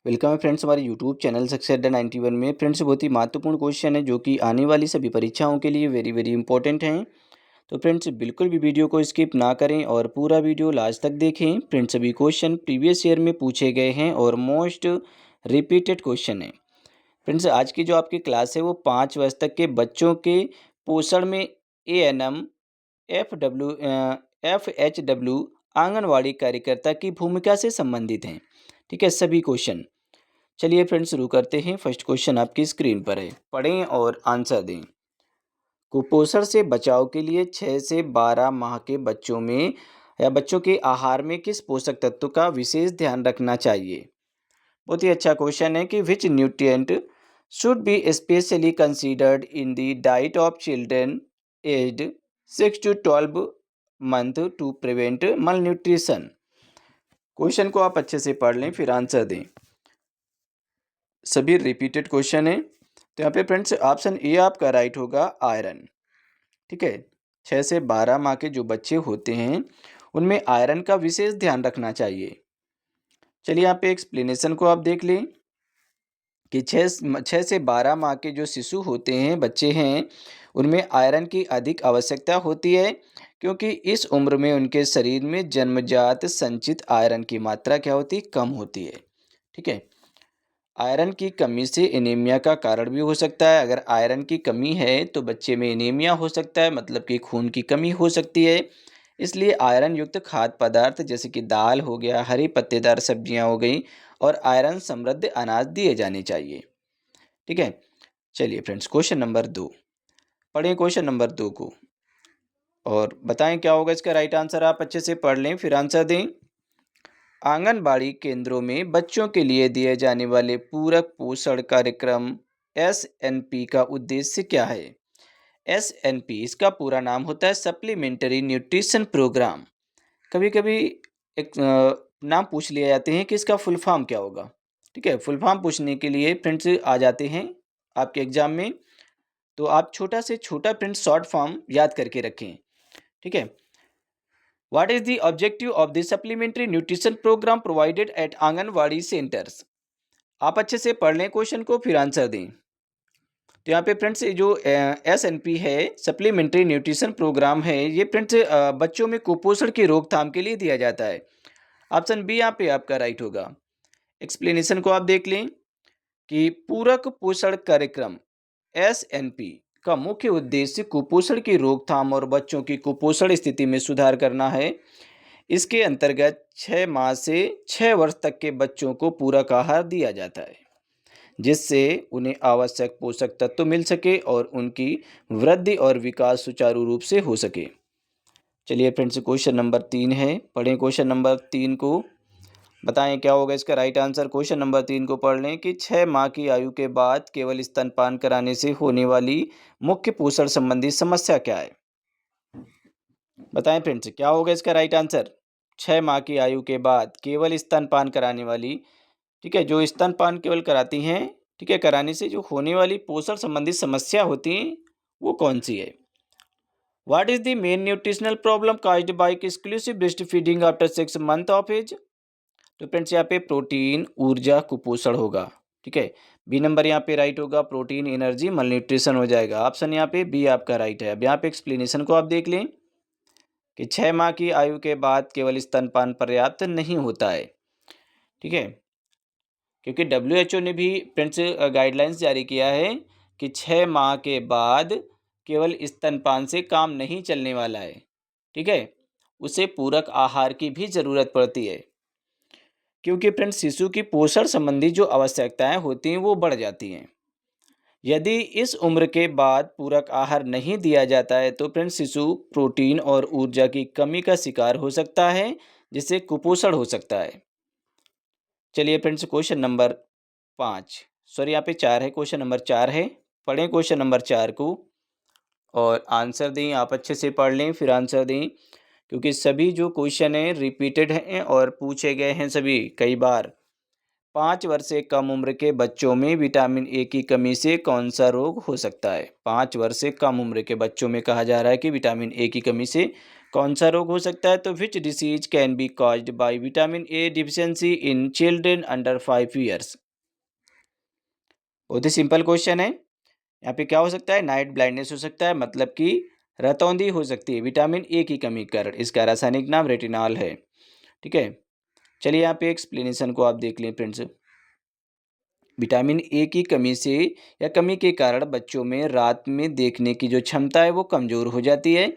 Welcome है friends हमारे YouTube channel success अड्डा 91 में। फ्रेंड्स बहुत ही महत्वपूर्ण क्वेश्चन है जो कि आने वाली सभी परीक्षाओं के लिए वेरी वेरी इंपॉर्टेंट हैं। तो फ्रेंड्स बिल्कुल भी वीडियो को स्किप ना करें और पूरा वीडियो लास्ट तक देखें। फ्रेंड्स सभी क्वेश्चन प्रीवियस ईयर में पूछे गए हैं और मोस्ट रिपीटेड क्वेश्चन है। फ्रेंड्स आज की जो आपकी क्लास है वो 5 वर्ष तक के बच्चों के पोषण में ANM FHW आंगनवाड़ी कार्यकर्ता की भूमिका से संबंधित हैं। ठीक है, सभी क्वेश्चन। चलिए फ्रेंड्स शुरू करते हैं। फर्स्ट क्वेश्चन आपकी स्क्रीन पर है, पढ़ें और आंसर दें। कुपोषण से बचाव के लिए 6 से 12 माह के बच्चों में या बच्चों के आहार में किस पोषक तत्व का विशेष ध्यान रखना चाहिए। बहुत ही अच्छा क्वेश्चन है कि which nutrient should be specially considered in the diet of children aged 6 to 12 month to prevent malnutrition। Question को आप अच्छे से पढ़ लें फिर आंसर दें। सभी रिपीटेड क्वेश्चन है। तो यहाँ पे फ्रेंड्स ऑप्शन ए आपका राइट होगा, आयरन। ठीक है, 6 से 12 माह के जो बच्चे होते हैं उनमें आयरन का विशेष ध्यान रखना चाहिए। चलिए यहाँ पे एक्सप्लेनेशन को आप देख लें कि 6 से 12 माह के जो शिशु होते हैं, बच्चे हैं, उनमें आयरन की अधिक आवश्यकता होती है क्योंकि इस उम्र में उनके शरीर में जन्मजात संचित आयरन की मात्रा क्या होती है, कम होती है। ठीक है, आयरन की कमी से एनीमिया का कारण भी हो सकता है। अगर आयरन की कमी है तो बच्चे में एनीमिया हो सकता है, मतलब कि खून की कमी हो सकती है। इसलिए आयरन युक्त खाद्य पदार्थ जैसे कि दाल हो गया, हरी पत्तेदार सब्जियां हो गई और आयरन समृद्ध अनाज दिए जाने चाहिए। ठीक है, चलिए फ्रेंड्स क्वेश्चन नंबर 2 पढ़ें। क्वेश्चन नंबर 2 को और बताएं क्या होगा इसका राइट आंसर। आप अच्छे से पढ़ लें फिर आंसर दें। आंगनबाड़ी केंद्रों में बच्चों के लिए दिए जाने वाले पूरक पोषण कार्यक्रम SNP का उद्देश्य क्या है। SNP इसका पूरा नाम होता है सप्लीमेंट्री न्यूट्रिशन प्रोग्राम। कभी कभी एक नाम पूछ लिए जाते हैं कि इसका फुल फॉर्म क्या होगा। ठीक है, फुल फॉर्म पूछने के लिए फ्रेंड्स आ जाते हैं आपके एग्जाम में, तो आप छोटा से छोटा फ्रेंड्स शॉर्ट फॉर्म याद करके रखें। ठीक है, What is the objective of the supplementary nutrition program provided at anganwadi centres. आप अच्छे से पढ़ लें क्वेश्चन को फिर आंसर दें। तो यहाँ पे फ्रेंड्स ये जो SNP है, सप्लीमेंट्री न्यूट्रिशन प्रोग्राम है, ये फ्रेंड्स बच्चों में कुपोषण की रोकथाम के लिए दिया जाता है। ऑप्शन बी यहाँ पे आपका राइट होगा। एक्सप्लेनेशन को आप देख लें कि पूरक पोषण कार्यक्रम SNP का मुख्य उद्देश्य कुपोषण की रोकथाम और बच्चों की कुपोषण स्थिति में सुधार करना है। इसके अंतर्गत 6 माह से 6 वर्ष तक के बच्चों को पूरक आहार दिया जाता है जिससे उन्हें आवश्यक पोषक तत्व मिल सके और उनकी वृद्धि और विकास सुचारू रूप से हो सके। चलिए फ्रेंड्स क्वेश्चन नंबर 3 है, पढ़ें क्वेश्चन नंबर 3 को। बताएं क्या होगा इसका राइट आंसर। क्वेश्चन नंबर 3 को पढ़ लें कि 6 माह की आयु के बाद केवल स्तनपान कराने से होने वाली मुख्य पोषण संबंधी समस्या क्या है। बताएं फ्रेंड्स क्या होगा इसका राइट आंसर। 6 माह की आयु के बाद केवल स्तनपान कराने वाली, ठीक है, जो स्तनपान केवल कराती हैं, ठीक है, कराने से जो होने वाली पोषण संबंधी समस्या होती है वो कौन सी है। What is the main nutritional problem caused by exclusive breast feeding after 6 month of age. तो फ्रेंड्स यहाँ पे प्रोटीन, ऊर्जा, कुपोषण होगा। ठीक है, बी नंबर यहाँ पे राइट होगा, प्रोटीन, एनर्जी, मलन्यूट्रिशन हो जाएगा। ऑप्शन यहाँ पे बी आपका राइट है। अब यहाँ पे एक्सप्लेनेशन को आप देख लें कि 6 माह की आयु के बाद केवल स्तनपान पर्याप्त नहीं होता है। ठीक है, क्योंकि WHO ने भी फ्रेंड्स गाइडलाइंस जारी किया है कि 6 माह के बाद केवल स्तनपान से काम नहीं चलने वाला है। ठीक है, उसे पूरक आहार की भी ज़रूरत पड़ती है क्योंकि फ्रेंड्स शिशु की पोषण संबंधी जो आवश्यकताएं होती हैं वो बढ़ जाती हैं। यदि इस उम्र के बाद पूरक आहार नहीं दिया जाता है तो फ्रेंड्स शिशु प्रोटीन और ऊर्जा की कमी का शिकार हो सकता है जिससे कुपोषण हो सकता है। चलिए फ्रेंड्स क्वेश्चन नंबर 5, सॉरी यहाँ पे 4 है, क्वेश्चन नंबर 4 है। पढ़ें क्वेश्चन नंबर 4 को और आंसर दें। आप अच्छे से पढ़ लें फिर आंसर दें क्योंकि सभी जो क्वेश्चन हैं रिपीटेड हैं और पूछे गए हैं सभी कई बार। 5 वर्ष से कम उम्र के बच्चों में विटामिन ए की कमी से कौन सा रोग हो सकता है। 5 वर्ष से कम उम्र के बच्चों में कहा जा रहा है कि विटामिन ए की कमी से कौन सा रोग हो सकता है? तो which disease can be caused by vitamin A deficiency in children under 5 years? बहुत ही सिंपल क्वेश्चन है। यहाँ पे क्या हो सकता है? नाइट ब्लाइंडनेस हो सकता है, मतलब कि रतौंधी हो सकती है विटामिन ए की कमी के कारण। इसका रासायनिक नाम रेटिनॉल है। ठीक है, चलिए यहाँ पे एक्सप्लेनेशन को आप देख लें फ्रेंड्स। विटामिन ए की कमी से या कमी के कारण बच्चों में रात में देखने की जो क्षमता है वो कमजोर हो जाती है,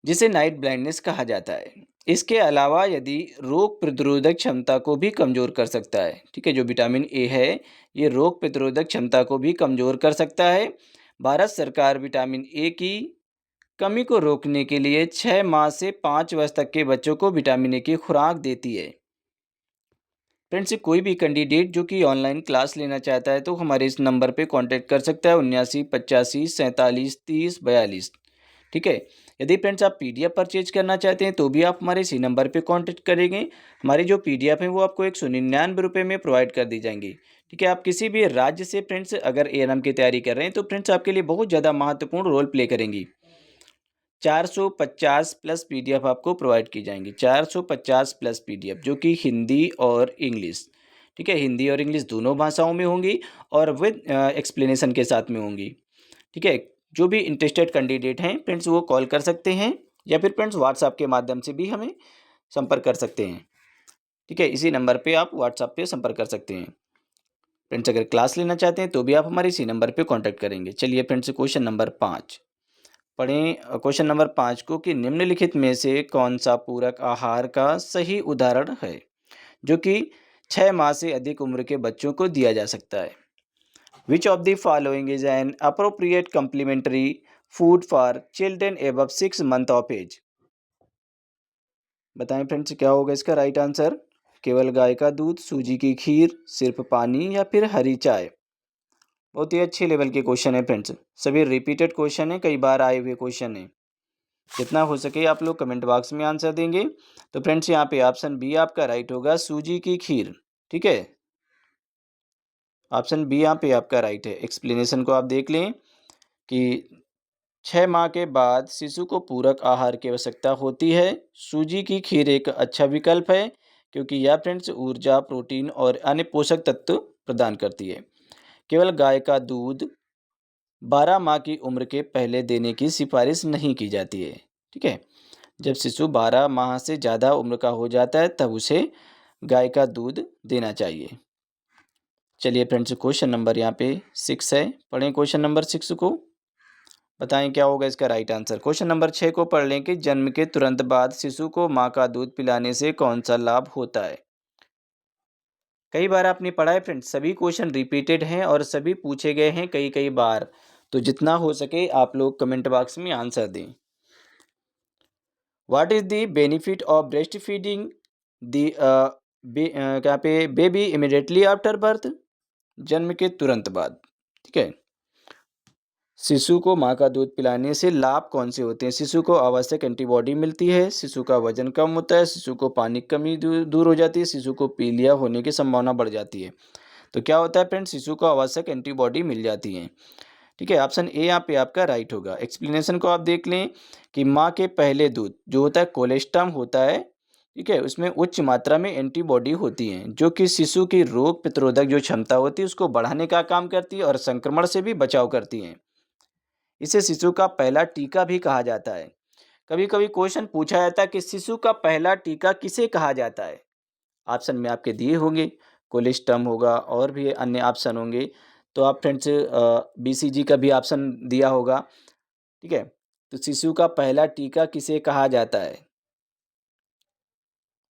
जिसे नाइट ब्लाइंडनेस कहा जाता है। इसके अलावा यदि रोग प्रतिरोधक क्षमता को भी कमजोर कर सकता है। ठीक है, जो विटामिन ए है ये रोग प्रतिरोधक क्षमता को भी कमजोर कर सकता है। भारत सरकार विटामिन ए की कमी को रोकने के लिए 6 माह से 5 वर्ष तक के बच्चों को विटामिन ए की खुराक देती है। फ्रेंड्स, कोई भी कैंडिडेट जो कि ऑनलाइन क्लास लेना चाहता है तो हमारे इस नंबर पे कांटेक्ट कर सकता है, 79 85 47 30 42। ठीक है, यदि फ्रेंड्स आप पीडीएफ परचेज करना चाहते हैं तो भी आप हमारे इसी नंबर पे कांटेक्ट करेंगे। हमारी जो पीडीएफ है वो आपको 199 रुपये में प्रोवाइड कर दी जाएंगी। ठीक है, आप किसी भी राज्य से फ्रेंड्स अगर एएनएम की तैयारी कर रहे हैं तो फ्रेंड्स आपके लिए बहुत ज़्यादा महत्वपूर्ण रोल प्ले करेंगी। 450 प्लस पीडीएफ आपको प्रोवाइड की जाएंगी। 450 प्लस पीडीएफ जो कि हिंदी और इंग्लिश, ठीक है, हिंदी और इंग्लिश दोनों भाषाओं में होंगी और विद एक्सप्लेनेशन के साथ में होंगी। ठीक है, जो भी इंटरेस्टेड कैंडिडेट हैं फ्रेंड्स वो कॉल कर सकते हैं या फिर फ्रेंड्स व्हाट्सएप के माध्यम से भी हमें संपर्क कर सकते हैं। ठीक है, इसी नंबर पे आप व्हाट्सएप पे संपर्क कर सकते हैं। फ्रेंड्स अगर क्लास लेना चाहते हैं तो भी आप हमारे इसी नंबर पे कांटेक्ट करेंगे। चलिए फ्रेंड्स क्वेश्चन नंबर 5 पढ़ें। क्वेश्चन नंबर 5 को कि निम्नलिखित में से कौन सा पूरक आहार का सही उदाहरण है जो कि 6 माह से अधिक उम्र के बच्चों को दिया जा सकता है? Which of the following is an appropriate complementary food for children above 6 month of age? बताएं फ्रेंड्स क्या होगा इसका राइट आंसर? केवल गाय का दूध, सूजी की खीर, सिर्फ पानी या फिर हरी चाय? बहुत ही अच्छे लेवल के क्वेश्चन है फ्रेंड्स, सभी रिपीटेड क्वेश्चन है, कई बार आए हुए क्वेश्चन है। जितना हो सके आप लोग कमेंट बॉक्स में आंसर देंगे। तो फ्रेंड्स यहाँ पे ऑप्शन बी आपका राइट होगा, सूजी की खीर। ठीक है, ऑप्शन बी यहाँ पे आपका राइट है। एक्सप्लेनेशन को आप देख लें कि 6 माह के बाद शिशु को पूरक आहार की आवश्यकता होती है। सूजी की खीर एक अच्छा विकल्प है क्योंकि यह फ्रेंड्स ऊर्जा, प्रोटीन और अन्य पोषक तत्व प्रदान करती है। केवल गाय का दूध 12 माह की उम्र के पहले देने की सिफारिश नहीं की जाती है। ठीक है, जब शिशु 12 माह से ज़्यादा उम्र का हो जाता है तब उसे गाय का दूध देना चाहिए। चलिए फ्रेंड्स क्वेश्चन नंबर यहाँ पे 6 है, पढ़ें क्वेश्चन नंबर 6 को। बताएं क्या होगा इसका राइट आंसर। क्वेश्चन नंबर 6 को पढ़ लें कि जन्म के तुरंत बाद शिशु को माँ का दूध पिलाने से कौन सा लाभ होता है? कई बार आपने पढ़ा है फ्रेंड्स, सभी क्वेश्चन रिपीटेड हैं और सभी पूछे गए हैं कई कई बार, तो जितना हो सके आप लोग कमेंट बॉक्स में आंसर दें। What is the benefit of breastfeeding दी क्या पे बेबी इमिडिएटली आफ्टर बर्थ? जन्म के तुरंत बाद। ठीक है, शिशु को माँ का दूध पिलाने से लाभ कौन से होते हैं? शिशु को आवश्यक एंटीबॉडी मिलती है, शिशु का वजन कम होता है, शिशु को पानी की कमी दूर हो जाती है, शिशु को पीलिया होने की संभावना बढ़ जाती है। तो क्या होता है फ्रेंड्स? शिशु को आवश्यक एंटीबॉडी मिल जाती है। ठीक है, ऑप्शन ए यहाँ पे आपका राइट होगा। एक्सप्लेनेशन को आप देख लें कि माँ के पहले दूध जो होता है कोलेस्ट्रम होता है, ठीक है, उसमें उच्च मात्रा में एंटीबॉडी होती हैं जो कि शिशु की रोग प्रतिरोधक जो क्षमता होती है उसको बढ़ाने का काम करती है और संक्रमण से भी बचाव करती हैं। इसे शिशु का पहला टीका भी कहा जाता है। कभी कभी क्वेश्चन पूछा जाता है कि शिशु का पहला टीका किसे कहा जाता है? ऑप्शन में आपके दिए होंगे, कोलेस्ट्रम होगा और भी अन्य ऑप्शन होंगे। तो आप फ्रेंड्स बीसीजी का भी ऑप्शन दिया होगा। ठीक है, तो शिशु का पहला टीका किसे कहा जाता है?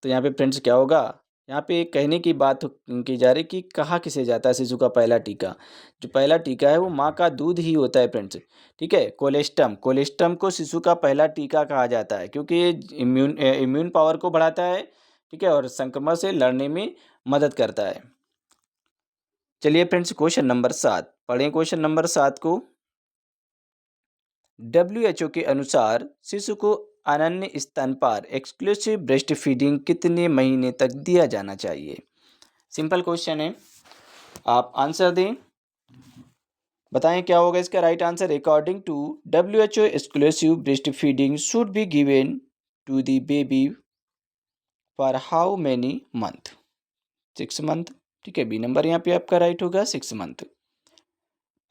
तो यहाँ पे फ्रेंड्स क्या होगा? यहाँ पे कहने की बात की जा रही कि कहा किसे जाता है शिशु का पहला टीका? जो पहला टीका है वो माँ का दूध ही होता है फ्रेंड्स। ठीक है, कोलेस्ट्रम कोलेस्ट्रम को शिशु का पहला टीका कहा जाता है क्योंकि ये इम्यून पावर को बढ़ाता है। ठीक है, और संक्रमण से लड़ने में मदद करता है। चलिए फ्रेंड्स क्वेश्चन नंबर 7 पढ़ें। क्वेश्चन नंबर 7 को WHO के अनुसार शिशु को अनन्य स्तनपान एक्सक्लूसिव ब्रेस्ट फीडिंग कितने महीने तक दिया जाना चाहिए? सिंपल क्वेश्चन है, आप आंसर दें। बताएं क्या होगा इसका right answer. According to WHO exclusive breast feeding should be given to the baby for how many month? 6 month. ठीक है, बी नंबर यहाँ पे आपका राइट होगा 6 मंथ।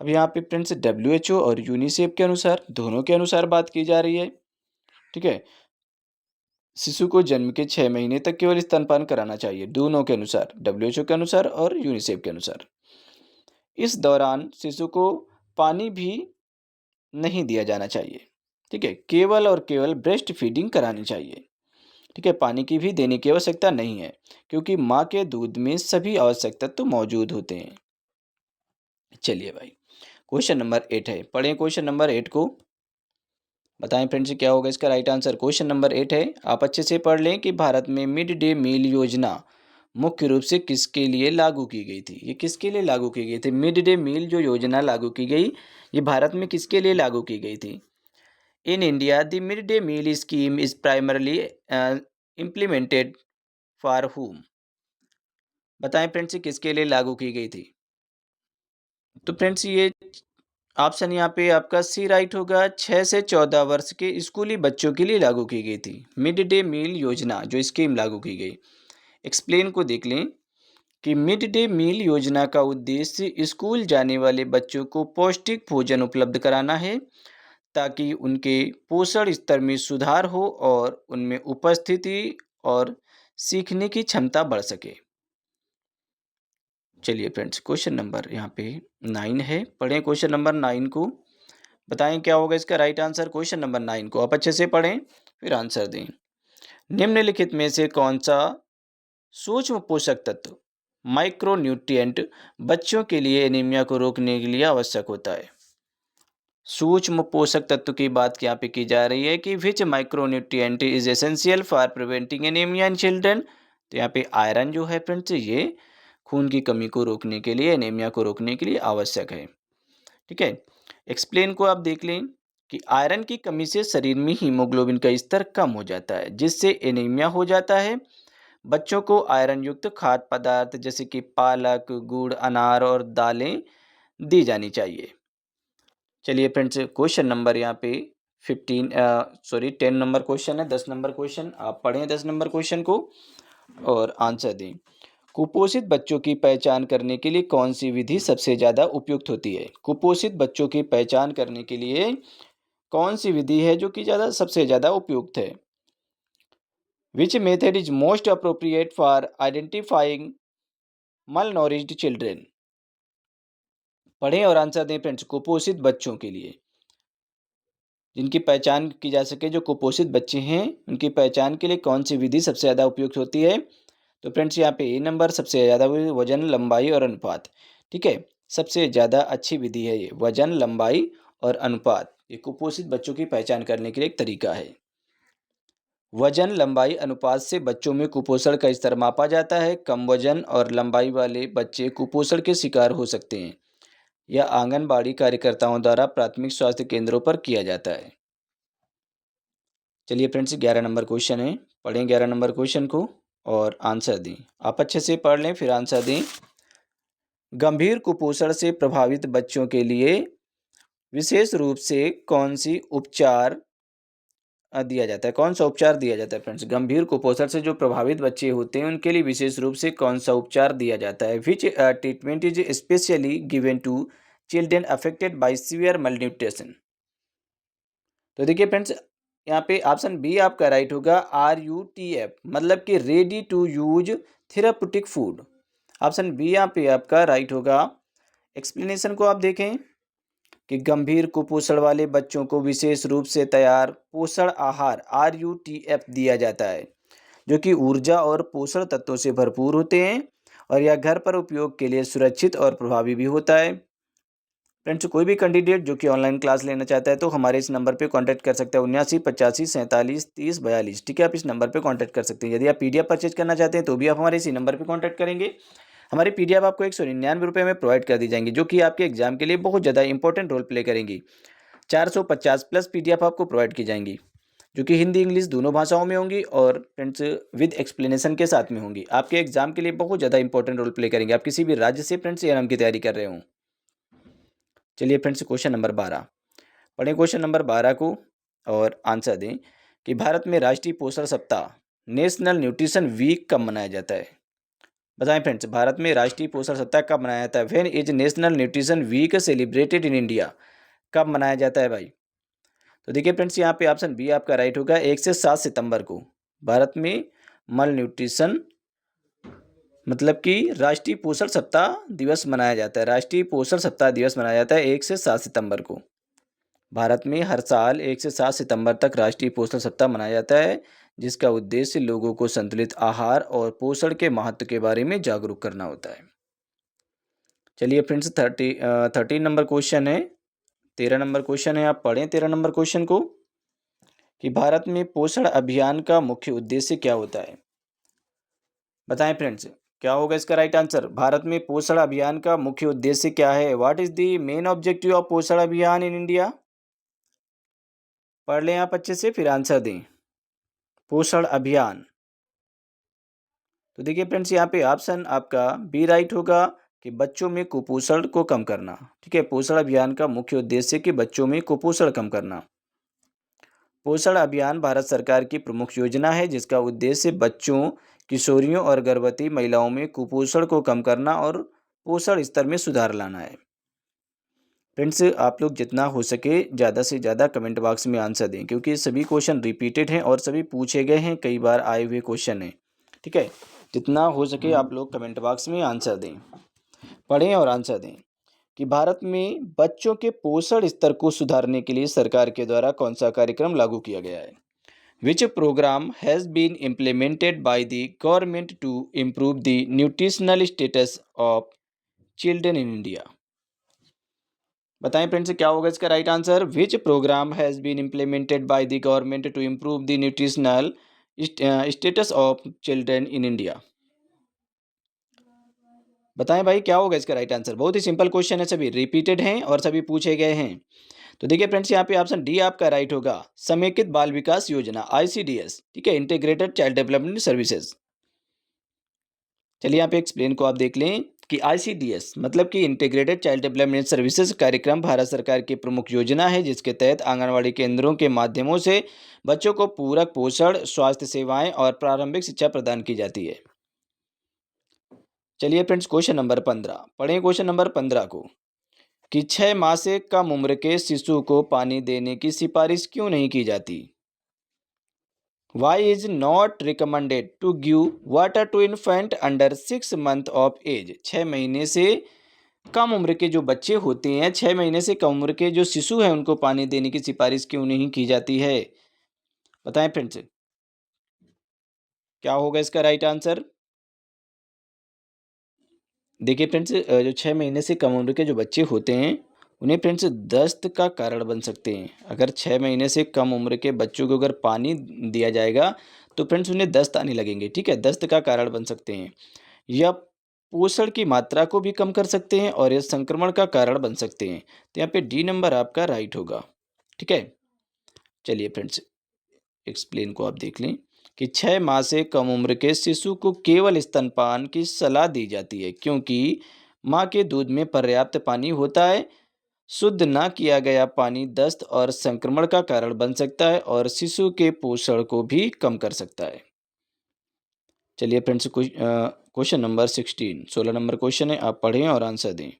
अब यहाँ पे फ्रेंड्स WHO और यूनिसेफ के अनुसार, दोनों के अनुसार बात की जा रही है। ठीक है, शिशु को जन्म के 6 महीने तक केवल स्तनपान कराना चाहिए, दोनों के अनुसार, WHO के अनुसार और यूनिसेफ के अनुसार। इस दौरान शिशु को पानी भी नहीं दिया जाना चाहिए। ठीक है, केवल और केवल ब्रेस्ट फीडिंग करानी चाहिए। ठीक है, पानी की भी देने की आवश्यकता नहीं है, क्योंकि माँ के दूध में सभी आवश्यक तत्व मौजूद होते हैं। चलिए भाई, क्वेश्चन नंबर 8 है, पढ़ें क्वेश्चन नंबर 8 को। बताएं फ्रेंड्स क्या होगा इसका राइट आंसर। क्वेश्चन नंबर 8 है, आप अच्छे से पढ़ लें कि भारत में मिड डे मील योजना मुख्य रूप से किसके लिए लागू की गई थी? ये किसके लिए लागू की गई थी? मिड डे मील जो योजना लागू की गई, ये भारत में किसके लिए लागू की गई थी? In India the mid day meal scheme is primarily implemented for whom? बताएं फ्रेंड्स किसके लिए लागू की गई थी? तो फ्रेंड्स ये ऑप्शन यहाँ पे आपका सी राइट होगा। 6 से 14 वर्ष के स्कूली बच्चों के लिए लागू की गई थी मिड डे मील योजना, जो स्कीम लागू की गई। एक्सप्लेन को देख लें कि मिड डे मील योजना का उद्देश्य स्कूल जाने वाले बच्चों को पौष्टिक भोजन उपलब्ध कराना है, ताकि उनके पोषण स्तर में सुधार हो और उनमें उपस्थिति और सीखने की क्षमता बढ़ सके। चलिए फ्रेंड्स, क्वेश्चन नंबर यहाँ पे 9 है, पढ़ें क्वेश्चन नंबर 9 को। बताएं क्या होगा इसका राइट आंसर। क्वेश्चन नंबर 9 को आप अच्छे से पढ़ें, फिर आंसर दें। निम्नलिखित में से कौन सा सूक्ष्म पोषक तत्व, माइक्रोन्यूट्रिएंट, बच्चों के लिए एनीमिया को रोकने के लिए आवश्यक होता है? सूक्ष्म पोषक तत्व की बात यहाँ पे की जा रही है कि which micronutrient is essential for preventing anaemia in children. तो यहाँ पे आयरन जो है फ्रेंड्स, ये खून की कमी को रोकने के लिए, एनीमिया को रोकने के लिए आवश्यक है। ठीक है, एक्सप्लेन को आप देख लें कि आयरन की कमी से शरीर में हीमोग्लोबिन का स्तर कम हो जाता है, जिससे एनीमिया हो जाता है। बच्चों को आयरन युक्त खाद्य पदार्थ जैसे कि पालक, गुड़, अनार और दालें दी जानी चाहिए। चलिए फ्रेंड्स, क्वेश्चन नंबर यहाँ पे 10 नंबर क्वेश्चन है, 10 नंबर क्वेश्चन आप पढ़ें 10 नंबर क्वेश्चन को और आंसर दें। कुपोषित बच्चों की पहचान करने के लिए कौन सी विधि सबसे ज़्यादा उपयुक्त होती है? कुपोषित बच्चों की पहचान करने के लिए कौन सी विधि है जो कि सबसे ज़्यादा उपयुक्त है? Which method is most appropriate for identifying malnourished children? पढ़ें और आंसर दें फ्रेंड्स। कुपोषित बच्चों के लिए जिनकी पहचान की जा सके, जो कुपोषित बच्चे हैं, उनकी पहचान के लिए कौन सी विधि सबसे ज़्यादा उपयुक्त होती है? तो फ्रेंड्स यहाँ पे ए नंबर सबसे ज़्यादा वजन, लंबाई और अनुपात। ठीक है, सबसे ज़्यादा अच्छी विधि है ये, वजन, लंबाई और अनुपात। ये कुपोषित बच्चों की पहचान करने के लिए एक तरीका है। वजन, लंबाई, अनुपात से बच्चों में कुपोषण का स्तर मापा जाता है। कम वजन और लंबाई वाले बच्चे कुपोषण के शिकार हो सकते हैं। यह आंगनबाड़ी कार्यकर्ताओं द्वारा प्राथमिक स्वास्थ्य केंद्रों पर किया जाता है। चलिए फ्रेंड्स, 11 नंबर क्वेश्चन है, पढ़ें 11 नंबर क्वेश्चन को और आंसर दें। आप अच्छे से पढ़ लें, फिर आंसर दें। गंभीर कुपोषण से प्रभावित बच्चों के लिए विशेष रूप से कौन सी उपचार दिया जाता है? कौन सा उपचार दिया जाता है फ्रेंड्स? गंभीर कुपोषण से जो प्रभावित बच्चे होते हैं, उनके लिए विशेष रूप से कौन सा उपचार दिया जाता है? Which treatment is specially given to children affected by severe malnutrition? तो देखिए फ्रेंड्स, यहाँ पे ऑप्शन बी आपका राइट होगा। RUTF मतलब कि ready to use therapeutic food. Option B यहाँ पे आपका राइट होगा। एक्सप्लेनेशन को आप देखें कि गंभीर कुपोषण वाले बच्चों को विशेष रूप से तैयार पोषण आहार RUTF दिया जाता है, जो कि ऊर्जा और पोषण तत्वों से भरपूर होते हैं और यह घर पर उपयोग के लिए सुरक्षित और प्रभावी भी होता है। फ्रेंड्स, कोई भी कैंडिडेट जो कि ऑनलाइन क्लास लेना चाहता है तो हमारे इस नंबर पे कांटेक्ट कर सकता है, 79 85 47 30 42। ठीक है, आप इस नंबर पे कांटेक्ट कर सकते हैं। यदि आप PDF परचेज करना चाहते हैं तो भी आप हमारे इसी नंबर पे कांटेक्ट करेंगे। हमारी PDF आपको 199 रुपये में प्रोवाइड कर दी जाएंगी, जो कि आपके एग्जाम के लिए बहुत ज़्यादा इंपॉर्टेंट रोल प्ले करेंगी। 450 प्लस PDF आपको प्रोवाइड की जाएंगी, जो कि हिंदी इंग्लिश दोनों भाषाओं में होंगी और फ्रेंड्स विद एक्सप्लेनेशन के साथ में होंगी। आपके एग्जाम के लिए बहुत ज़्यादा इंपॉर्टेंट रोल प्ले करेंगे, आप किसी भी राज्य से फ्रेंड्स एग्जाम की तैयारी कर रहे हों। चलिए फ्रेंड्स क्वेश्चन नंबर 12 पढ़ें क्वेश्चन नंबर 12 को और आंसर दें कि भारत में राष्ट्रीय पोषण सप्ताह नेशनल न्यूट्रिशन वीक कब मनाया जाता है। बताएं फ्रेंड्स, भारत में राष्ट्रीय पोषण सप्ताह कब मनाया जाता है। When is national nutrition week celebrated in India. कब मनाया जाता है भाई। तो देखिए फ्रेंड्स, यहाँ पे ऑप्शन बी आपका राइट होगा। 1 से 7 सितंबर को भारत में मल न्यूट्रिशन मतलब कि राष्ट्रीय पोषण सप्ताह दिवस मनाया जाता है। राष्ट्रीय पोषण सप्ताह दिवस मनाया जाता है 1 से 7 सितंबर को। भारत में हर साल 1 से 7 सितंबर तक राष्ट्रीय पोषण सप्ताह मनाया जाता है, जिसका उद्देश्य लोगों को संतुलित आहार और पोषण के महत्व के बारे में जागरूक करना होता है। चलिए फ्रेंड्स 13 नंबर क्वेश्चन है। 13 नंबर क्वेश्चन है, आप पढ़ें 13 नंबर क्वेश्चन को कि भारत में पोषण अभियान का मुख्य उद्देश्य क्या होता है। बताएं फ्रेंड्स, क्या होगा इसका राइट आंसर। भारत में पोषण अभियान का मुख्य उद्देश्य क्या है। What is the main objective of पोषण अभियान इन इंडिया। पढ़ लें आप अच्छे से, फिर आंसर दें। पोषण अभियान, तो देखिए फ्रेंड्स, यहाँ पे ऑप्शन आपका बी राइट होगा कि बच्चों में कुपोषण को कम करना। ठीक है, पोषण अभियान का मुख्य उद्देश्य कि बच्चों में कुपोषण कम करना। पोषण अभियान भारत सरकार की प्रमुख योजना है, जिसका उद्देश्य बच्चों, किशोरियों और गर्भवती महिलाओं में कुपोषण को कम करना और पोषण स्तर में सुधार लाना है। फ्रेंड्स, आप लोग जितना हो सके ज़्यादा से ज़्यादा कमेंट बॉक्स में आंसर दें, क्योंकि सभी क्वेश्चन रिपीटेड हैं और सभी पूछे गए हैं, कई बार आए हुए क्वेश्चन हैं। ठीक है, जितना हो सके आप लोग कमेंट बॉक्स में आंसर दें, पढ़ें और आंसर दें कि भारत में बच्चों के पोषण स्तर को सुधारने के लिए सरकार के द्वारा कौन सा कार्यक्रम लागू किया गया है। Which program has been implemented by the government to improve the nutritional status of children in India? बताएं फ्रेंड्स, क्या होगा इसका right answer. Which program has been implemented by the government to improve the nutritional status of children in India? बताएं भाई, क्या होगा इसका right answer. बहुत ही सिंपल क्वेश्चन है, सभी रिपीटेड हैं और सभी पूछे गए हैं। तो देखिए फ्रेंड्स, यहाँ पे ऑप्शन डी आपका राइट होगा। समेकित बाल विकास योजना, ICDS। ठीक है, इंटीग्रेटेड चाइल्ड डेवलपमेंट सर्विसेज। चलिए यहाँ पे एक्सप्लेन को आप देख लें कि ICDS मतलब कि इंटीग्रेटेड चाइल्ड डेवलपमेंट सर्विसेज कार्यक्रम भारत सरकार की प्रमुख योजना है, जिसके तहत आंगनवाड़ी केंद्रों के माध्यमों से बच्चों को पूरक पोषण, स्वास्थ्य सेवाएं और प्रारंभिक शिक्षा प्रदान की जाती है। चलिए फ्रेंड्स, क्वेश्चन नंबर 15 पढ़ें क्वेश्चन नंबर 15 को कि 6 माह से कम उम्र के शिशु को पानी देने की सिफारिश क्यों नहीं की जाती। Why is not recommended to give water to infant under 6 month of age। 6 महीने से कम उम्र के जो बच्चे होते हैं, 6 महीने से कम उम्र के जो शिशु हैं, उनको पानी देने की सिफारिश क्यों नहीं की जाती है। बताएं फ्रेंड्स, क्या होगा इसका राइट आंसर। देखिए फ्रेंड्स, जो 6 महीने से कम उम्र के जो बच्चे होते हैं, उन्हें फ्रेंड्स दस्त का कारण बन सकते हैं। अगर 6 महीने से कम उम्र के बच्चों को अगर पानी दिया जाएगा तो फ्रेंड्स उन्हें दस्त आने लगेंगे। ठीक है, दस्त का कारण बन सकते हैं, या पोषण की मात्रा को भी कम कर सकते हैं और ये संक्रमण का कारण बन सकते हैं। तो यहाँ पे डी नंबर आपका राइट होगा। ठीक है, चलिए फ्रेंड्स, एक्सप्लेन को आप देख लें कि 6 माह से कम उम्र के शिशु को केवल स्तनपान की सलाह दी जाती है, क्योंकि माँ के दूध में पर्याप्त पानी होता है। शुद्ध ना किया गया पानी दस्त और संक्रमण का कारण बन सकता है और शिशु के पोषण को भी कम कर सकता है। चलिए friends, question number 16 number question है, आप पढ़ें और आंसर दें।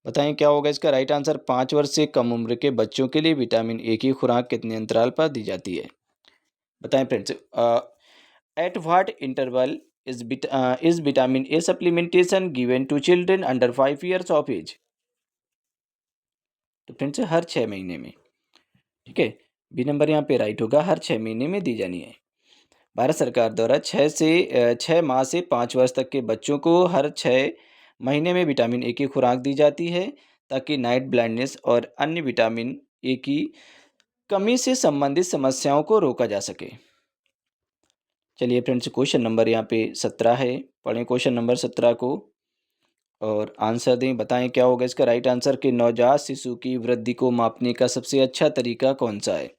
बताएं क्या होगा इसका राइट आंसर। 5 वर्ष से कम उम्र के बच्चों के लिए विटामिन ए की खुराक कितने अंतराल पर दी जाती है। बताएं friends, at what interval is vitamin A supplementation given to children under 5 years of age. तो फ्रेंड्स हर 6 महीने में। ठीक है, बी नंबर यहाँ पे राइट होगा, हर 6 महीने में दी जानी है। भारत सरकार द्वारा 6 माह से 5 वर्ष तक के बच्चों को हर 6 महीने में विटामिन ए की खुराक दी जाती है, ताकि नाइट ब्लाइंडनेस और अन्य विटामिन ए की कमी से संबंधित समस्याओं को रोका जा सके। चलिए फ्रेंड्स, क्वेश्चन नंबर यहाँ पे 17 है, पढ़ें क्वेश्चन नंबर 17 को और आंसर दें। बताएं क्या होगा इसका राइट आंसर कि नवजात शिशु की वृद्धि को मापने का सबसे अच्छा तरीका कौन सा है।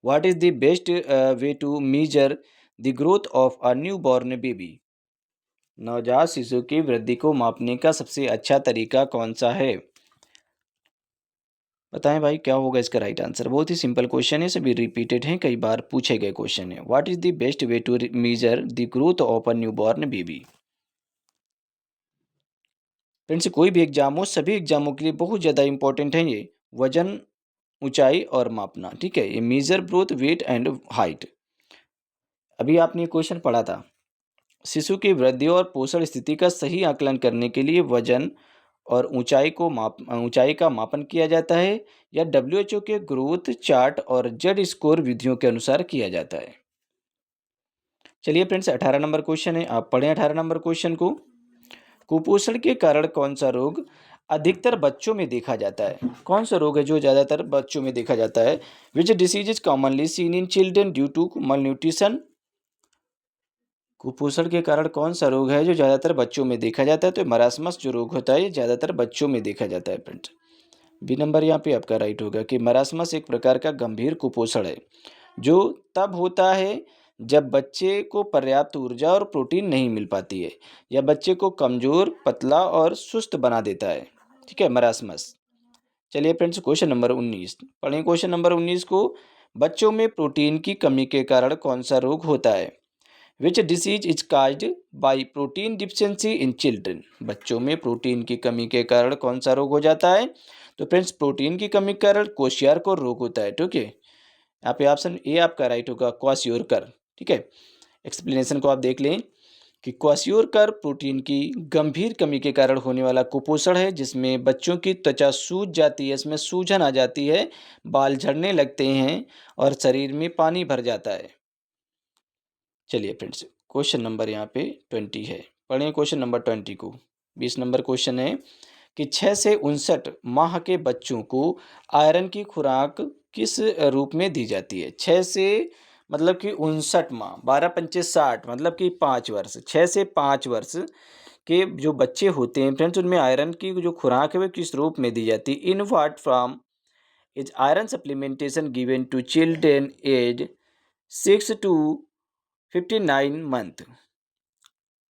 What is the best way to measure the growth of a new born baby. नवजात शिशु की वृद्धि को मापने का सबसे अच्छा तरीका कौन सा है। बताएं भाई क्या होगा इसका राइट आंसर। बहुत ही सिंपल क्वेश्चन है, सभी रिपीटेड हैं, कई बार पूछे गए क्वेश्चन है। What is the best way to measure the growth of a new born baby. Friends कोई भी एग्जाम हो, सभी एग्जामों के लिए बहुत ज़्यादा इंपॉर्टेंट है ये। वजन, ऊंचाई और मापना, ठीक है। ये measure growth, weight and height. अभी आपने क्वेश्चन पढ़ा था, शिशु की वृद्धि और पोषण स्थिति का सही आकलन करने के लिए वजन और ऊंचाई का मापन किया जाता है, या डब्ल्यूएचओ के ग्रोथ चार्ट और जेड स्कोर विधियों के अनुसार किया जाता है। चलिए फ्रेंड्स 18 नंबर क्वेश्चन है, आप पढ़ें 18 नंबर क्वेश्चन को। कुपोषण के कारण कौन सा रोग अधिकतर बच्चों में देखा जाता है। कौन सा रोग है जो ज़्यादातर बच्चों में देखा जाता है। Which disease is commonly seen in children due to malnutrition. कुपोषण के कारण कौन सा रोग है जो ज़्यादातर बच्चों में देखा जाता है। तो मरासमस जो रोग होता है ये ज़्यादातर बच्चों में देखा जाता है फ्रेंड्स। बी नंबर यहाँ पे आपका राइट होगा कि मरासमस एक प्रकार का गंभीर कुपोषण है जो तब होता है जब बच्चे को पर्याप्त ऊर्जा और प्रोटीन नहीं मिल पाती है, या बच्चे को कमजोर, पतला और सुस्त बना देता है, ठीक है, मरासमस। चलिए फ्रेंड्स क्वेश्चन नंबर 19 पढ़ें। क्वेश्चन नंबर 19 को, बच्चों में प्रोटीन की कमी के कारण कौन सा रोग होता है। Which disease is caused by protein deficiency in children. बच्चों में प्रोटीन की कमी के कारण कौन सा रोग हो जाता है। तो फ्रेंड्स प्रोटीन की कमी के कारण क्वेश्यारकर रोग होता है, ठीक है। यहाँ पे ऑप्शन ए आपका राइट होगा, क्वेश्यारकर, ठीक है। एक्सप्लेनेशन को आप देख लें कि क्वेश्यारकर प्रोटीन की गंभीर कमी के कारण होने वाला कुपोषण है जिसमें बच्चों की त्वचा सूज जाती है, इसमें सूजन आ जाती है, बाल झड़ने लगते हैं और शरीर में पानी भर जाता है। चलिए फ्रेंड्स क्वेश्चन नंबर यहाँ पे 20 है, पढ़ें क्वेश्चन नंबर 20 को। 20 नंबर क्वेश्चन है कि 6 से 59 माह के बच्चों को आयरन की खुराक किस रूप में दी जाती है। 6 से मतलब कि 59 माह, 12 पंचे 60 मतलब कि 5 वर्ष, 6 से 5 वर्ष के जो बच्चे होते हैं फ्रेंड्स उनमें आयरन की जो खुराक है वह किस रूप में दी जाती है। In what form is iron supplementation given to children age 6 to 59 month.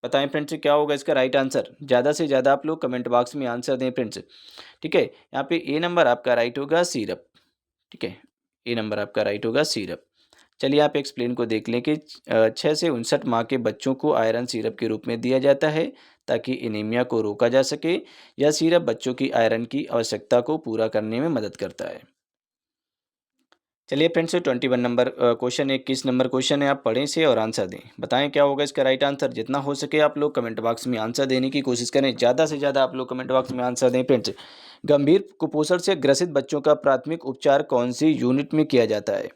बताएं फ्रेंड्स क्या होगा इसका राइट आंसर। ज़्यादा से ज़्यादा आप लोग कमेंट बॉक्स में आंसर दें फ्रेंड्स, ठीक है। यहाँ पे ए नंबर आपका राइट होगा, सिरप, ठीक है। ए नंबर आपका राइट होगा, सिरप। चलिए आप एक्सप्लेन को देख लें कि 6 से 59 माह के बच्चों को आयरन सिरप के रूप में दिया जाता है ताकि एनीमिया को रोका जा सके। यह सिरप बच्चों की आयरन की आवश्यकता को पूरा करने में मदद करता है। चलिए friends 21 number question, 21 number question है, आप पढ़ें इसे और आंसर दें। बताएं क्या होगा इसका राइट आंसर। जितना हो सके आप लोग कमेंट बॉक्स में आंसर देने की कोशिश करें, ज़्यादा से ज़्यादा आप लोग कमेंट बॉक्स में आंसर दें फ्रेंड्स। गंभीर कुपोषण से ग्रसित बच्चों का प्राथमिक उपचार कौन सी यूनिट में किया जाता है।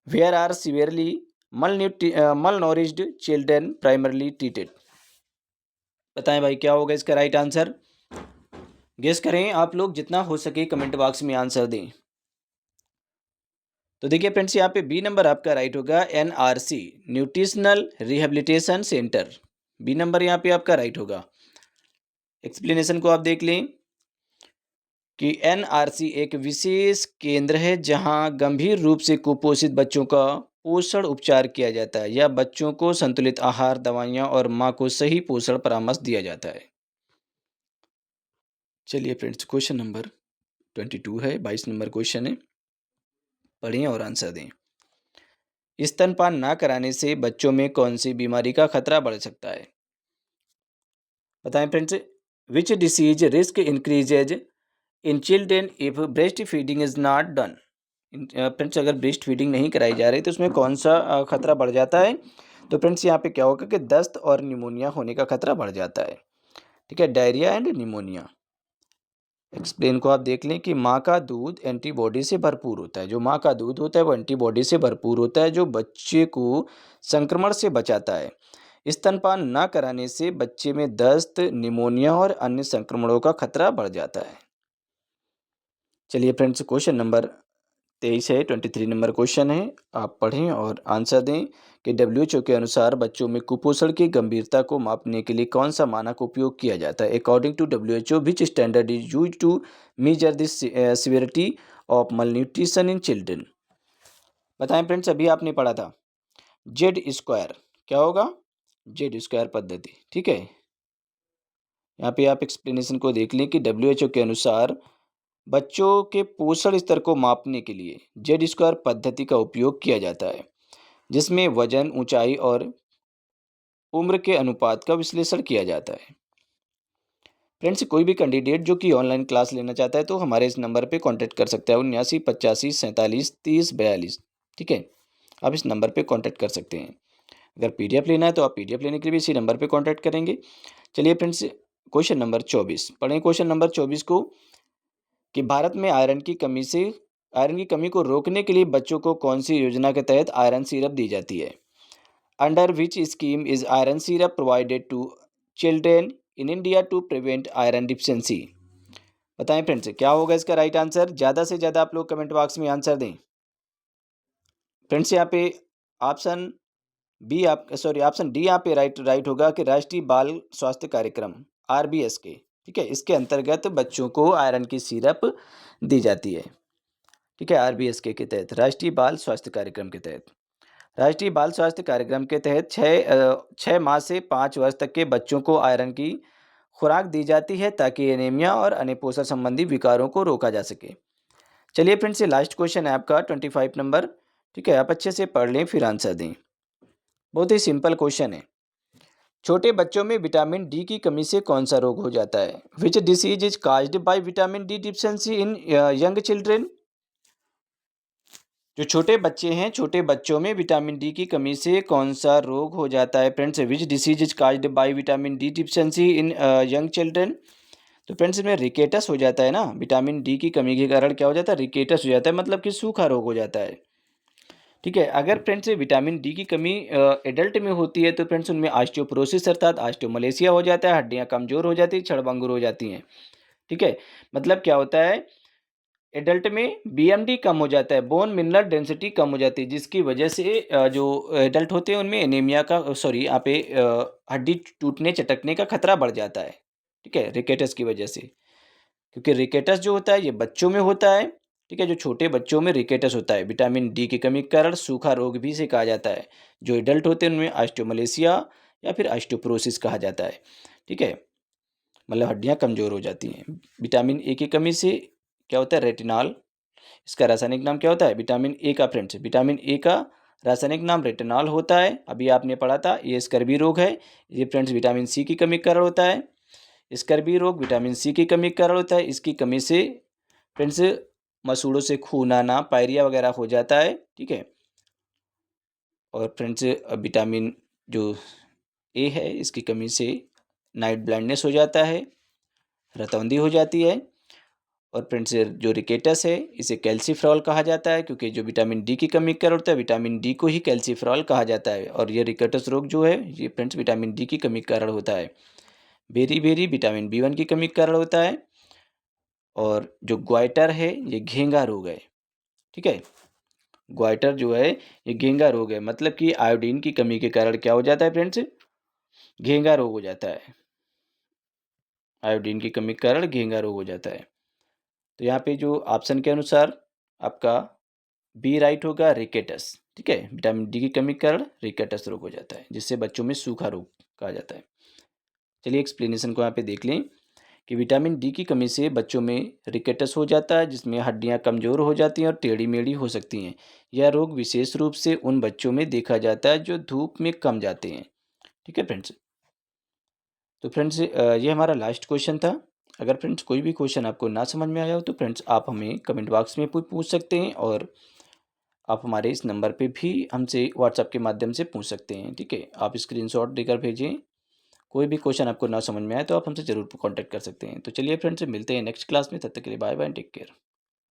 Where are severely malnourished children primarily treated. बताएं भाई क्या होगा इसका राइट आंसर। गेस करें आप लोग, जितना हो सके कमेंट बॉक्स में आंसर दें। तो देखिए फ्रेंड्स यहाँ पे बी नंबर आपका राइट होगा, NRC nutritional rehabilitation centre. B number यहाँ पे आपका राइट होगा। एक्सप्लेनेशन को आप देख लें कि एनआरसी एक विशेष केंद्र है जहां गंभीर रूप से कुपोषित बच्चों का पोषण उपचार किया जाता है, या बच्चों को संतुलित आहार, दवाइयां और मां को सही पोषण परामर्श दिया जाता है। चलिए फ्रेंड्स क्वेश्चन नंबर 22 है, 22 नंबर क्वेश्चन है, पढ़ें और आंसर दें। स्तनपान ना कराने से बच्चों में कौन सी बीमारी का खतरा बढ़ सकता है। बताएं friends. Which disease risk increases in children if breast feeding is not done. Friends अगर ब्रेस्ट फीडिंग नहीं कराई जा रही तो उसमें कौन सा खतरा बढ़ जाता है। तो फ्रेंड्स यहाँ पे क्या होगा कि दस्त और निमोनिया होने का खतरा बढ़ जाता है, ठीक है, डायरिया एंड निमोनिया। एक्सप्लेन को आप देख लें कि माँ का दूध एंटीबॉडी से भरपूर होता है। जो माँ का दूध होता है वो एंटीबॉडी से भरपूर होता है जो बच्चे को संक्रमण से बचाता है। स्तनपान न कराने से बच्चे में दस्त, निमोनिया और अन्य संक्रमणों का खतरा बढ़ जाता है। चलिए फ्रेंड्स क्वेश्चन नंबर 23 है, 23 नंबर क्वेश्चन है, आप पढ़ें और आंसर दें कि डब्ल्यूएचओ के अनुसार बच्चों में कुपोषण की गंभीरता को मापने के लिए कौन सा मानक उपयोग किया जाता है। According to WHO which standard is use to measure this severity of malnutrition in children. बताएं फ्रेंड्स अभी आपने पढ़ा था जेड स्क्वायर, क्या होगा, जेड स्क्वायर पद्धति, ठीक है। यहाँ पे आप एक्सप्लेनेशन को देख लें कि डब्ल्यूएचओ के अनुसार बच्चों के पोषण स्तर को मापने के लिए जेड स्क्वायर पद्धति का उपयोग किया जाता है, जिसमें वजन, ऊंचाई और उम्र के अनुपात का विश्लेषण किया जाता है। फ्रेंड्स, कोई भी कैंडिडेट जो कि ऑनलाइन क्लास लेना चाहता है तो हमारे इस नंबर पे कांटेक्ट कर सकता है, 79 85 47 30 42। ठीक है, आप इस नंबर पे कांटेक्ट कर सकते हैं। अगर पीडीएफ लेना है तो आप पीडीएफ लेने के लिए भी इसी नंबर पे कांटेक्ट करेंगे। चलिए फ्रेंड्स, क्वेश्चन नंबर 24 पढ़ें। क्वेश्चन नंबर 24 को कि भारत में आयरन की कमी को रोकने के लिए बच्चों को कौन सी योजना के तहत आयरन सिरप दी जाती है। Under which scheme is iron syrup provided to children in India to prevent iron deficiency. बताएं फ्रेंड्स, क्या होगा इसका राइट आंसर। ज़्यादा से ज़्यादा आप लोग कमेंट बॉक्स में आंसर दें। फ्रेंड्स, यहाँ पे ऑप्शन ऑप्शन डी यहाँ पे राइट होगा कि राष्ट्रीय बाल स्वास्थ्य कार्यक्रम आरबीएस के, ठीक है, इसके अंतर्गत बच्चों को आयरन की सिरप दी जाती है। ठीक है, आरबीएस के तहत, राष्ट्रीय बाल स्वास्थ्य कार्यक्रम के तहत। राष्ट्रीय बाल स्वास्थ्य कार्यक्रम के तहत 6 माह से 5 वर्ष तक के बच्चों को आयरन की खुराक दी जाती है ताकि एनीमिया और अन्य पोषण संबंधी विकारों को रोका जा सके। चलिए फ्रेंड्स, ये लास्ट क्वेश्चन है आपका 25 नंबर। ठीक है, आप अच्छे से पढ़ लें फिर आंसर दें। बहुत ही सिंपल क्वेश्चन है। छोटे बच्चों में विटामिन डी की कमी से कौन सा रोग हो जाता है। Which disease is caused by vitamin D deficiency in young children. जो छोटे बच्चे हैं, छोटे बच्चों में विटामिन डी की कमी से कौन सा रोग हो जाता है। Friends, which disease is caused by vitamin D deficiency in young children. तो फ्रेंड्स, इसमें रिकेटस हो जाता है ना, विटामिन डी की कमी के कारण क्या हो जाता है, रिकेटस हो जाता है, मतलब कि सूखा रोग हो जाता है। ठीक है, अगर फ्रेंड्स विटामिन डी की कमी एडल्ट में होती है तो फ्रेंड्स उनमें ऑस्टियोपोरोसिस अर्थात ऑस्टियोमलेशिया हो जाता है, हड्डियां कमजोर हो जाती है, क्षणभंगुर हो जाती हैं। ठीक है, मतलब क्या होता है, एडल्ट में बीएमडी कम हो जाता है, बोन मिनरल डेंसिटी कम हो जाती है, जिसकी वजह से जो एडल्ट होते हैं उनमें एनीमिया का यहाँ पे हड्डी टूटने चटकने का खतरा बढ़ जाता है। ठीक है, रिकेटस की वजह से, क्योंकि रिकेटस जो होता है ये बच्चों में होता है। ठीक है, जो छोटे बच्चों में रिकेटस होता है, विटामिन डी की कमी के कारण सूखा रोग भी से कहा जाता है। जो एडल्ट होते हैं उनमें ऑस्टियोमलेशिया या फिर ऑस्टियोपोरोसिस कहा जाता है। ठीक है, मतलब हड्डियां कमजोर हो जाती हैं। विटामिन ए की कमी से क्या होता है, रेटिनॉल, इसका रासायनिक नाम क्या होता है, विटामिन ए का फ्रेंड्स, विटामिन ए का रासायनिक नाम रेटिनॉल होता है। अभी आपने पढ़ा था, ये स्कर्वी रोग है। ये फ्रेंड्स विटामिन सी की कमी के कारण होता है। स्कर्वी रोग विटामिन सी की कमी के कारण होता है। इसकी कमी से फ्रेंड्स मसूड़ों से खून आना, पायरिया वगैरह हो जाता है। ठीक है, और फ्रेंड्स विटामिन जो ए है, इसकी कमी से नाइट ब्लाइंडनेस हो जाता है, रतौंधी हो जाती है। और फ्रेंड्स जो रिकेटस है इसे कैल्सीफ्रॉल कहा जाता है, क्योंकि जो विटामिन डी की कमी के कारण होता है, विटामिन डी को ही कैल्सीफ्रॉल कहा जाता है। और ये रिकेटस रोग जो है ये फ्रेंड्स विटामिन डी की कमी के कारण होता है। बेरी विटामिन बी वन की कमी के कारण होता है। और जो ग्वाइटर है ये घेंगा रोग है। ठीक है, ग्वाइटर जो है ये घेंगा रोग है, मतलब कि आयोडीन की कमी के कारण क्या हो जाता है फ्रेंड्स, घेंगा रोग हो जाता है। आयोडीन की कमी के कारण घेंगा रोग हो जाता है। तो यहाँ पे जो ऑप्शन के अनुसार आपका बी राइट होगा, रिकेटस। ठीक है, विटामिन डी की कमी के कारण रिकेटस रोग हो जाता है, जिससे बच्चों में सूखा रोग कहा जाता है। चलिए एक्सप्लेनेशन को यहाँ पे देख लें कि विटामिन डी की कमी से बच्चों में रिकेटस हो जाता है, जिसमें हड्डियां कमज़ोर हो जाती हैं और टेढ़ी मेढ़ी हो सकती हैं। यह रोग विशेष रूप से उन बच्चों में देखा जाता है जो धूप में कम जाते हैं। ठीक है फ्रेंड्स, तो फ्रेंड्स ये हमारा लास्ट क्वेश्चन था। अगर फ्रेंड्स कोई भी क्वेश्चन आपको ना समझ में आया हो तो फ्रेंड्स आप हमें कमेंट बॉक्स में पूछ सकते हैं, और आप हमारे इस नंबर पे भी हमसे व्हाट्सएप के माध्यम से पूछ सकते हैं। ठीक है, आप स्क्रीनशॉट देकर भेजें। कोई भी क्वेश्चन आपको ना समझ में आए तो आप हमसे ज़रूर कॉन्टैक्ट कर सकते हैं। तो चलिए फ्रेंड्स, मिलते हैं नेक्स्ट क्लास में, तब तक के लिए बाय बाय, टेक केयर।